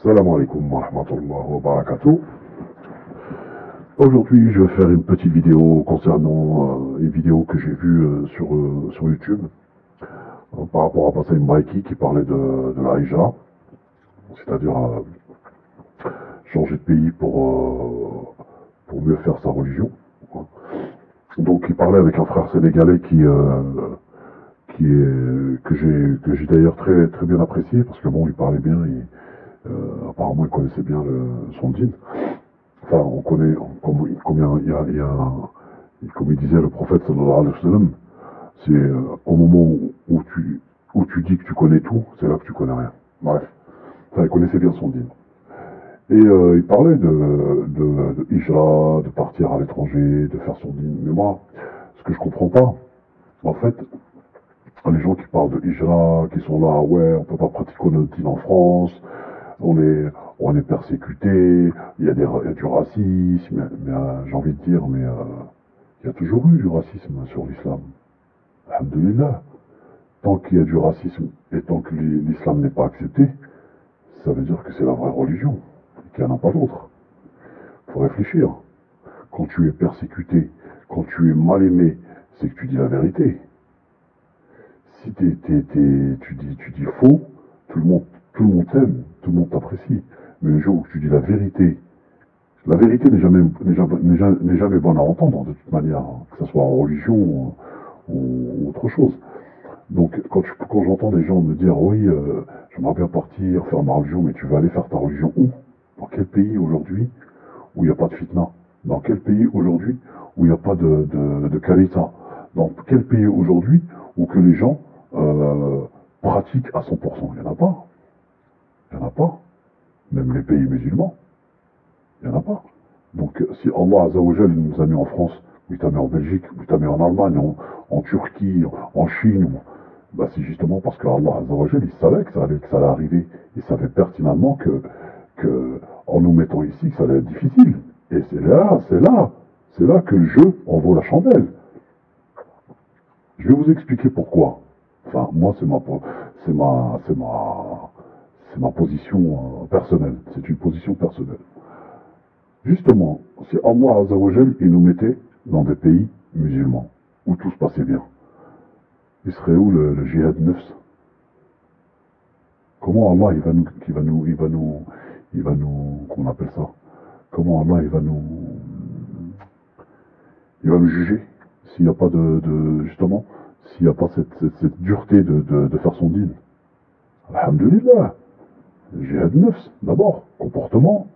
Salam alaikum wa rahmatullahi wa barakatuh. Aujourd'hui, je vais faire une petite vidéo concernant une vidéo que j'ai vue sur YouTube par rapport à Passaïm Baiki qui parlait de la hijra, c'est-à-dire changer de pays pour mieux faire sa religion. Donc, il parlait avec un frère sénégalais que j'ai d'ailleurs très très bien apprécié parce que bon, il parlait bien et apparemment il connaissait bien son dîn. Enfin, on connaît, comme il disait le prophète sallallahu alayhi wa sallam, c'est au moment où tu dis que tu connais tout, c'est là que tu connais rien. Bref, enfin, il connaissait bien son dîn. Et il parlait de hijra, de partir à l'étranger, de faire son dîn. Mais moi, ce que je comprends pas, en fait, les gens qui parlent de hijra, qui sont là, ouais, on peut pas pratiquer notre dîn en France, on est persécuté, il y a du racisme, mais j'ai envie de dire, mais il y a toujours eu du racisme sur l'islam. Alhamdulillah. Tant qu'il y a du racisme et tant que l'islam n'est pas accepté, ça veut dire que c'est la vraie religion, et qu'il n'y en a pas d'autre. Il faut réfléchir. Quand tu es persécuté, quand tu es mal aimé, c'est que tu dis la vérité. Si tu dis faux, tout le monde t'aime, tout le monde t'apprécie. Mais le jour où tu dis la vérité n'est jamais bonne à entendre de toute manière, hein, que ce soit en religion ou autre chose. Donc quand j'entends des gens me dire oui, j'aimerais bien partir, faire ma religion, mais tu vas aller faire ta religion où? Dans quel pays aujourd'hui où il n'y a pas de fitna? Dans quel pays aujourd'hui où il n'y a pas de karita? Dans quel pays aujourd'hui où que les gens pratiquent à 100%? Il n'y en a pas. Il n'y en a pas. Même les pays musulmans, il n'y en a pas. Donc si Allah Azzawajal nous a mis en France, ou il t'a mis en Belgique, ou il t'a mis en Allemagne, en Turquie, en Chine, bah c'est justement parce que Allah Azzawajal, il savait que ça allait arriver. Il savait pertinemment que en nous mettant ici, que ça allait être difficile. Et c'est là que le jeu en vaut la chandelle. Je vais vous expliquer pourquoi. Enfin, moi, c'est ma position personnelle. C'est une position personnelle. Justement, si Allah Azzawajal, il nous mettait dans des pays musulmans, où tout se passait bien, il serait où le jihad nefs? Comment Allah, comment on appelle ça? Comment Allah, il va nous juger? S'il n'y a pas justement, s'il n'y a pas cette dureté de faire son dîn. Alhamdulillah. Jihad nefs, d'abord, comportement.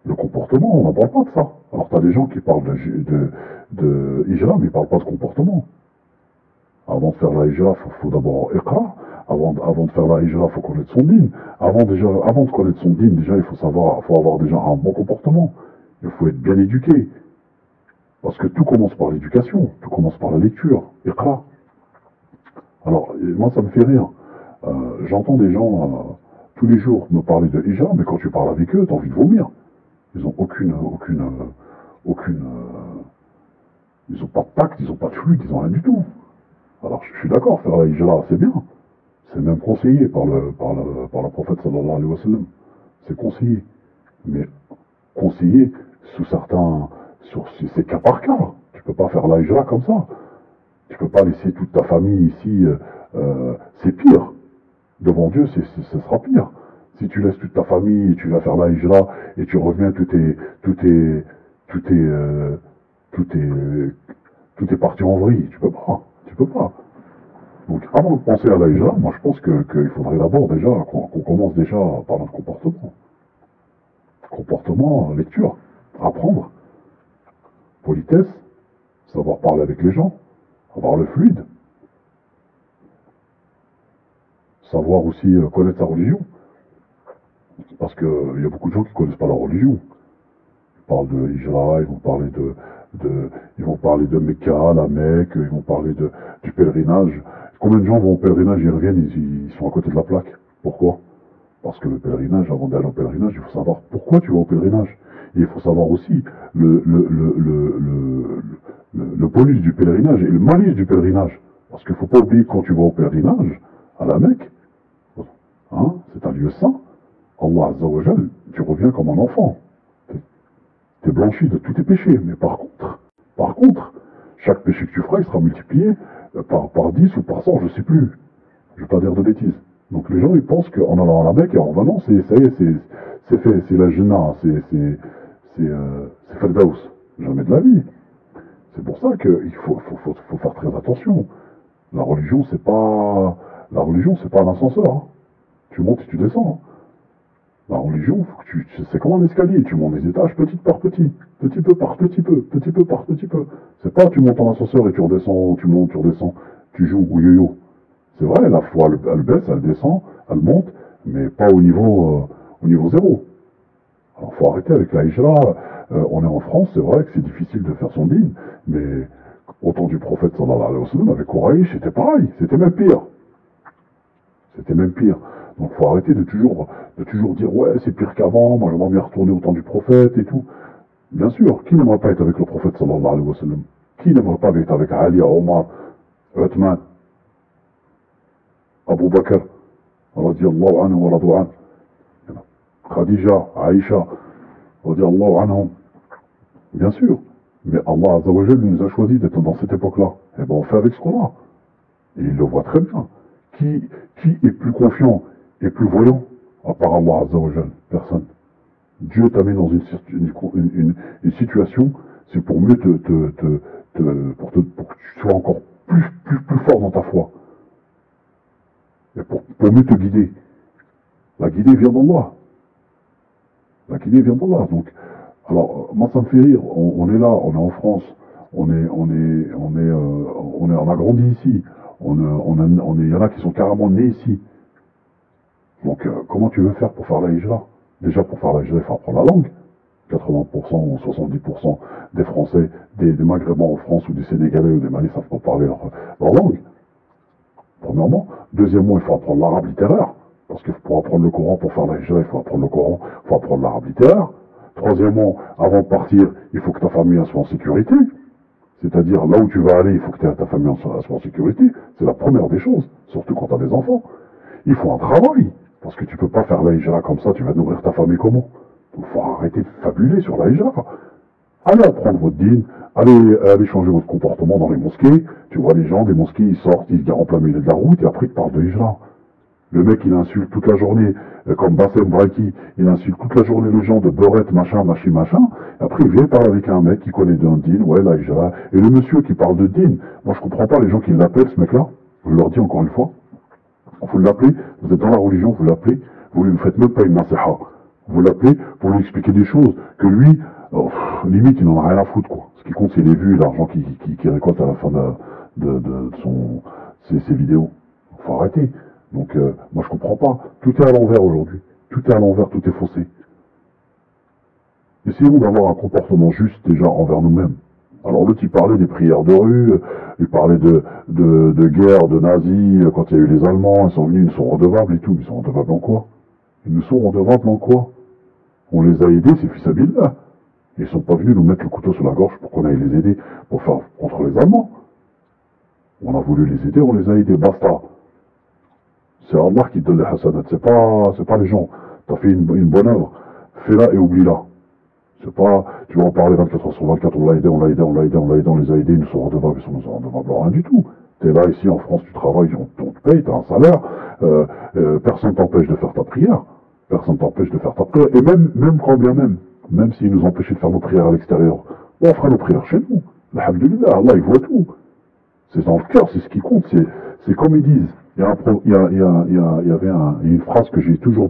Le comportement, on n'en parle pas de ça. Alors, tu as des gens qui parlent de hijra, mais ils ne parlent pas de comportement. Avant de faire la hijra, il faut d'abord iqra. Avant de faire la hijra, il faut connaître son dîn. Avant de connaître son dîn, déjà, il faut avoir déjà un bon comportement. Il faut être bien éduqué. Parce que tout commence par l'éducation. Tout commence par la lecture. Iqra. Alors, moi, ça me fait rire. J'entends des gens tous les jours me parler de hijra, mais quand tu parles avec eux, tu as envie de vomir. Ils ont ils ont pas de tact, ils ont pas de fluide, ils ont rien du tout. Alors je suis d'accord, faire la hijra, c'est bien. C'est même conseillé par le prophète sallallahu alayhi wa sallam. C'est conseillé. Mais conseillé c'est cas par cas. Tu peux pas faire la hijra comme ça. Tu peux pas laisser toute ta famille ici, c'est pire. Devant Dieu, ce sera pire. Si tu laisses toute ta famille, tu vas faire la hijra et tu reviens, tout est parti en vrille. Tu peux pas. Donc, avant de penser à la hijra, moi je pense qu'il faudrait d'abord déjà qu'on commence déjà par notre comportement. Comportement, lecture, apprendre, politesse, savoir parler avec les gens, avoir le fluide, savoir aussi connaître sa religion. Parce qu'il y a beaucoup de gens qui ne connaissent pas leur religion. Ils parlent de hijra, ils vont parler de Mecca, la Mecque, ils vont parler du pèlerinage. Combien de gens vont au pèlerinage, ils reviennent, ils sont à côté de la plaque? Pourquoi? Parce que le pèlerinage, avant d'aller au pèlerinage, il faut savoir pourquoi tu vas au pèlerinage. Et il faut savoir aussi le bonus du pèlerinage et le malus du pèlerinage. Parce qu'il ne faut pas oublier que quand tu vas au pèlerinage, à la Mecque, hein, c'est un lieu saint. Allah Azza wa Jal, tu reviens comme un enfant. T'es blanchi de tous tes péchés. Mais par contre, chaque péché que tu feras, il sera multiplié par 10 ou par 100, je sais plus. Je vais pas dire de bêtises. Donc les gens, ils pensent qu'en allant à la Mecque et en revenant, ça y est, c'est fait, c'est la Jannah, c'est Firdaus. Jamais de la vie. C'est pour ça qu'il faut faire très attention. La religion, c'est pas un ascenseur. Hein. Tu montes et tu descends. Hein. La religion, c'est comme un escalier. Tu montes des étages petit par petit, petit peu par petit peu, petit peu par petit peu. C'est pas tu montes en ascenseur et tu redescends, tu montes, tu redescends, tu joues au yo-yo. C'est vrai, la foi, elle baisse, elle descend, elle monte, mais pas au niveau zéro. Alors, faut arrêter avec la hijra. On est en France, c'est vrai que c'est difficile de faire son dîne, mais au temps du prophète sallallahu alayhi wa sallam, avec Quraysh, c'était pareil, c'était même pire. C'était même pire. Donc, faut arrêter de toujours dire, ouais, c'est pire qu'avant, moi j'aimerais bien retourner au temps du prophète et tout. Bien sûr, qui n'aimerait pas être avec le prophète sallallahu alayhi wa sallam? Qui n'aimerait pas être avec Ali, Omar, Uthman, Abu Bakr, radiyallahu anhu wa radu'an, Khadija, Aïcha, radiyallahu anhum. Bien sûr. Mais Allah Azza wa Jal nous a choisi d'être dans cette époque-là. Et ben on fait avec ce qu'on a. Et il le voit très bien. Qui est plus confiant et plus voyant à part Allah Azza wa Jal? Personne. Dieu t'a mis dans une situation, c'est pour mieux pour que tu sois encore plus fort dans ta foi. Et pour mieux te guider. La guidée vient d'Allah. La guidée vient d'Allah. Donc, alors, moi ça me fait rire. On est là, on est en France. On a grandi ici. Il y en a qui sont carrément nés ici. Donc, comment tu veux faire pour faire la hijra? Déjà, pour faire la hijra, il faut apprendre la langue. 80% ou 70% des Français, des Maghrébins en France ou des Sénégalais ou des Malis ne savent pas parler leur langue. Premièrement. Deuxièmement, il faut apprendre l'arabe littéraire. Parce que pour apprendre le Coran, pour faire la hijra, il faut apprendre le Coran, il faut apprendre l'arabe littéraire. Troisièmement, avant de partir, il faut que ta famille soit en sécurité. C'est-à-dire, là où tu vas aller, il faut que ta famille soit en sécurité. C'est la première des choses, surtout quand tu as des enfants. Il faut un travail. Parce que tu peux pas faire la hijra comme ça, tu vas nourrir ta famille comment? Donc il faut arrêter de fabuler sur la hijra. Allez apprendre votre dîne, allez changer votre comportement dans les mosquées. Tu vois les gens des mosquées, ils sortent, ils se garent en plein milieu de la route et après ils te parlent de hijra. Le mec, il insulte toute la journée, comme Bassem Braki, il insulte toute la journée les gens de beurette, machin. Après, il vient parler avec un mec qui connaît d'un din, ouais, la hijra. Et le monsieur qui parle de din, moi je comprends pas les gens qui l'appellent, ce mec-là. Je leur dis encore une fois, vous l'appelez, vous êtes dans la religion, vous l'appelez, vous lui faites même pas une nasiha. Vous l'appelez pour lui expliquer des choses que lui, limite, il n'en a rien à foutre, quoi. Ce qui compte, c'est les vues et l'argent qu'il récolte à la fin de ses vidéos. Faut arrêter. Donc, moi, je comprends pas. Tout est à l'envers aujourd'hui. Tout est à l'envers, tout est faussé. Essayons d'avoir un comportement juste déjà envers nous-mêmes. Alors l'autre, il parlait des prières de rue, il parlait de guerre, de nazis, quand il y a eu les Allemands, ils sont venus, ils nous sont redevables et tout. Ils sont redevables en quoi? Ils nous sont redevables en quoi? On les a aidés, ces fils habiles-là. Ils sont pas venus nous mettre le couteau sur la gorge pour qu'on aille les aider pour faire contre les Allemands. On a voulu les aider, on les a aidés, basta. C'est Allah qui te donne les hasanat, c'est pas les gens. T'as fait une bonne œuvre, fais-la et oublie-la. C'est pas, tu vas en parler 24 heures sur 24, on les a aidés, ils nous sont redevables, ils nous sont redevables, rien du tout. T'es là, ici, en France, tu travailles, on te paye, t'as un salaire, personne t'empêche de faire ta prière. Personne t'empêche de faire ta prière. Et même quand bien même s'ils nous empêchaient de faire nos prières à l'extérieur, on fera nos prières chez nous. Alhamdulillah, Allah, il voit tout. C'est dans le cœur, c'est ce qui compte, c'est comme ils disent. Il y avait une phrase que j'ai toujours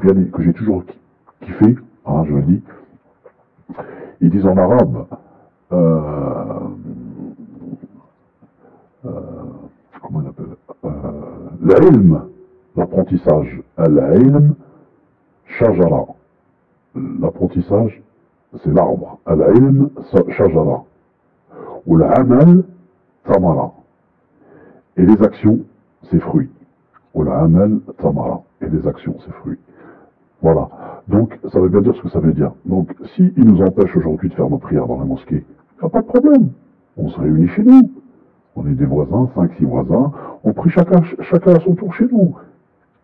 kiffé, hein, je le dis. Ils disent en arabe, comment on appelle, l'ilm, l'apprentissage, al-ilm, shajara. L'apprentissage, c'est l'arbre. Al-ilm, shajara. Ou l'amal, tamara. Et les actions, c'est fruits. Ou l'amal, tamara. Et les actions, c'est fruits. Voilà. Donc, ça veut bien dire ce que ça veut dire. Donc, si ils nous empêchent aujourd'hui de faire nos prières dans la mosquée, il n'y a pas de problème. On se réunit chez nous. On est des voisins, 5, 6 voisins. On prie chacun à son tour chez nous.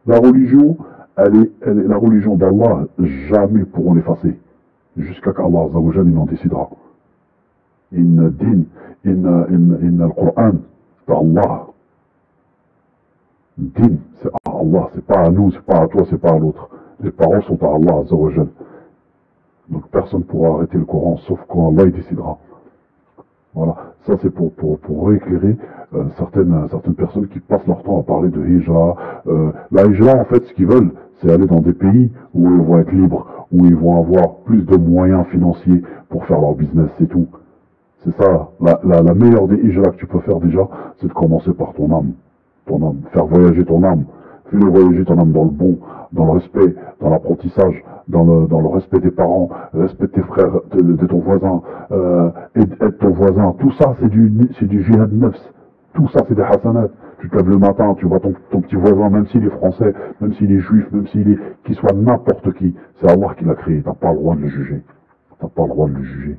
La religion, la religion d'Allah, jamais pourront l'effacer. Jusqu'à qu'Allah Azzawajal, il en décidera. Inna din, inna al-Qur'an, c'est Allah. Din, c'est à Allah, c'est pas à nous, c'est pas à toi, c'est pas à l'autre. Les paroles sont à Allah Azzawajal. Donc personne ne pourra arrêter le Coran, sauf quand Allah il décidera. Voilà, ça c'est pour rééclairer certaines personnes qui passent leur temps à parler de hijra. La hijra, en fait, ce qu'ils veulent, c'est aller dans des pays où ils vont être libres, où ils vont avoir plus de moyens financiers pour faire leur business, c'est tout. C'est ça, la meilleure des hijra que tu peux faire déjà, c'est de commencer par ton âme. Ton âme, faire voyager ton âme. Fais-le voyager ton âme dans le bon, dans le respect, dans l'apprentissage, dans le respect des parents, le respect de tes frères, de ton voisin, aide ton voisin. Tout ça, c'est du jihad nefs. Tout ça, c'est des hasanat. Tu te lèves le matin, tu vois ton petit voisin, même s'il est français, même s'il est juif, même qu'il soit n'importe qui. C'est Allah qui l'a créé. T'as pas le droit de le juger. T'as pas le droit de le juger.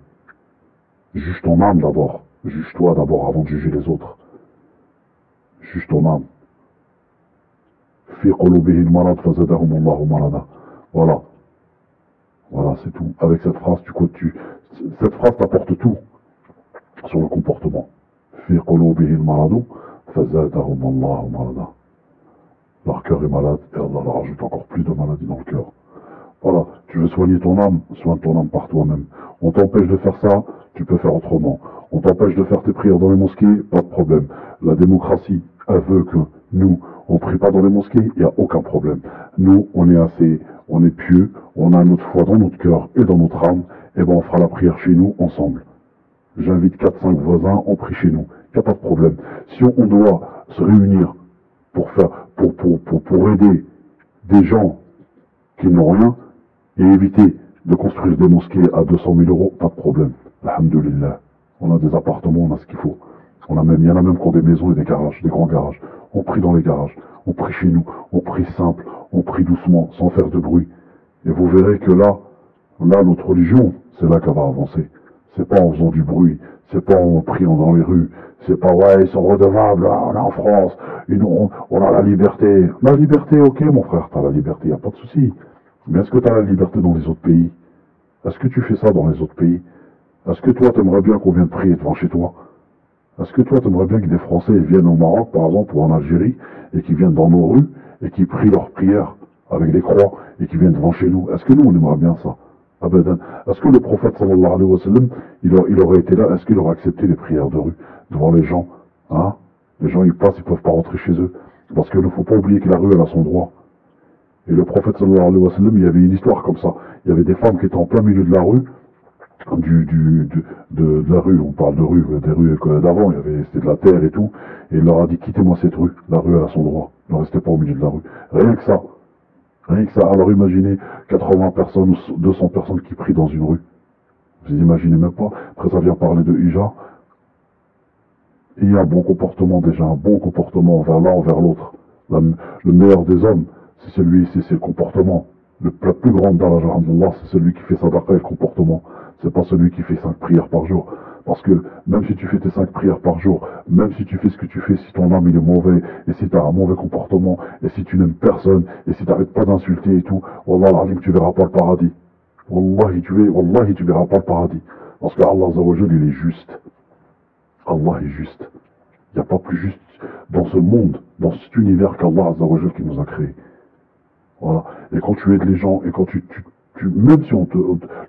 Juge ton âme d'abord. Juge-toi d'abord avant de juger les autres. Juge ton âme. Voilà. Voilà, c'est tout. Avec cette phrase, cette phrase t'apporte tout sur le comportement. Leur cœur est malade et Allah leur ajoute encore plus de maladies dans le cœur. Voilà, tu veux soigner ton âme, soigne ton âme par toi-même. On t'empêche de faire ça, tu peux faire autrement. On t'empêche de faire tes prières dans les mosquées, pas de problème. La démocratie, elle veut que nous, on prie pas dans les mosquées, il n'y a aucun problème. Nous, on est pieux, on a notre foi dans notre cœur et dans notre âme, et ben on fera la prière chez nous ensemble. J'invite 4-5 voisins, on prie chez nous, il n'y a pas de problème. Si on doit se réunir pour aider des gens qui n'ont rien, et éviter de construire des mosquées à 200 000 euros, pas de problème. Alhamdulillah. On a des appartements, on a ce qu'il faut. Il y en a même qui ont des maisons et des garages, des grands garages. On prie dans les garages, on prie chez nous, on prie simple, on prie doucement, sans faire de bruit. Et vous verrez que là, notre religion, c'est là qu'elle va avancer. C'est pas en faisant du bruit, c'est pas en priant dans les rues, c'est pas ouais, ils sont redevables, là, on est en France, on a la liberté. La liberté, ok mon frère, t'as la liberté, y a pas de souci. Mais est-ce que tu as la liberté dans les autres pays? Est-ce que tu fais ça dans les autres pays? Est-ce que toi, t'aimerais bien qu'on vienne prier devant chez toi? Est-ce que toi, t'aimerais bien que des Français viennent au Maroc, par exemple, ou en Algérie, et qui viennent dans nos rues, et qui prient leurs prières avec des croix, et qui viennent devant chez nous? Est-ce que nous, on aimerait bien ça? Abadan. Est-ce que le prophète, sallallahu alayhi wa sallam, il aurait été là? Est-ce qu'il aurait accepté les prières de rue devant les gens? Hein? Les gens, ils passent, ils peuvent pas rentrer chez eux. Parce qu'il ne faut pas oublier que la rue, elle a son droit. Et le prophète sallallahu alayhi wa sallam, il y avait une histoire comme ça. Il y avait des femmes qui étaient en plein milieu de la rue, de la rue, on parle de rue, des rues d'avant, c'était de la terre et tout, et il leur a dit quittez-moi cette rue, la rue elle a son droit, ne restez pas au milieu de la rue. Rien que ça. Rien que ça. Alors imaginez 80 personnes, 200 personnes qui prient dans une rue. Vous imaginez même pas. Après ça vient parler de hijra. Et il y a un bon comportement déjà, un bon comportement envers l'un, envers l'autre. Le meilleur des hommes, c'est le comportement. La plus grande dans la c'est celui qui fait sadaqa et le comportement. C'est pas celui qui fait 5 prières par jour. Parce que même si tu fais tes 5 prières par jour, même si tu fais ce que tu fais, si ton âme il est mauvais, et si tu as un mauvais comportement, et si tu n'aimes personne, et si tu n'arrêtes pas d'insulter et tout, Wallah al-Azim, tu verras pas le paradis. Wallahi, tu verras pas le paradis. Parce que Allah Azzawajal, il est juste. Allah est juste. Il n'y a pas plus juste dans ce monde, dans cet univers qu'Allah Azzawajal qui nous a créé. Voilà. Et quand tu aides les gens, et quand même si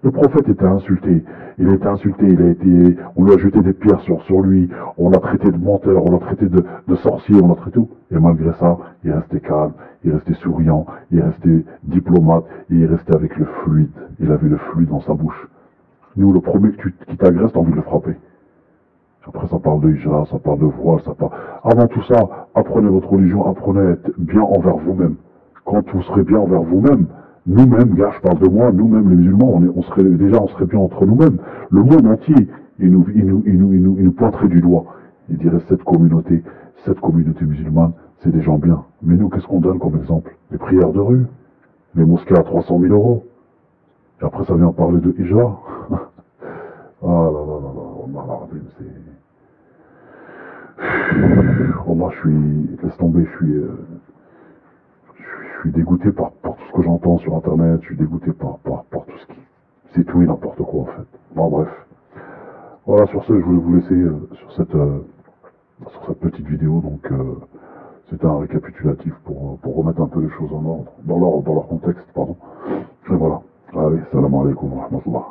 le prophète était insulté, on lui a jeté des pierres sur lui, on l'a traité de menteur, on l'a traité de sorcier, on l'a traité tout. Et malgré ça, il restait calme, il restait souriant, il restait diplomate, et il restait avec le fluide. Il avait le fluide dans sa bouche. Nous, le premier qui t'agresse, t'as envie de le frapper. Après, ça parle de hijra, ça parle de voile, ça parle... Avant tout ça, apprenez votre religion, apprenez à être bien envers vous-même. Quand vous serez bien envers vous-même, nous-mêmes, gars, je parle de moi, nous-mêmes les musulmans, on serait bien entre nous-mêmes. Le monde entier, il nous pointerait du doigt. Il dirait cette communauté musulmane, c'est des gens bien. Mais nous, qu'est-ce qu'on donne comme exemple? Les prières de rue, les mosquées à 300 000 euros. Et après, ça vient parler de hijra. Ah là là là là, Allah, c'est... Wallah, laisse tomber, je suis dégoûté par tout ce que j'entends sur Internet, je suis dégoûté par tout ce qui... C'est tout et n'importe quoi, en fait. Bon, bref. Voilà, sur ce, je voulais vous laisser sur cette petite vidéo, donc c'était un récapitulatif pour remettre un peu les choses en ordre, dans leur contexte, pardon. Et voilà. Allez, salam alaikum wa rahmatullah.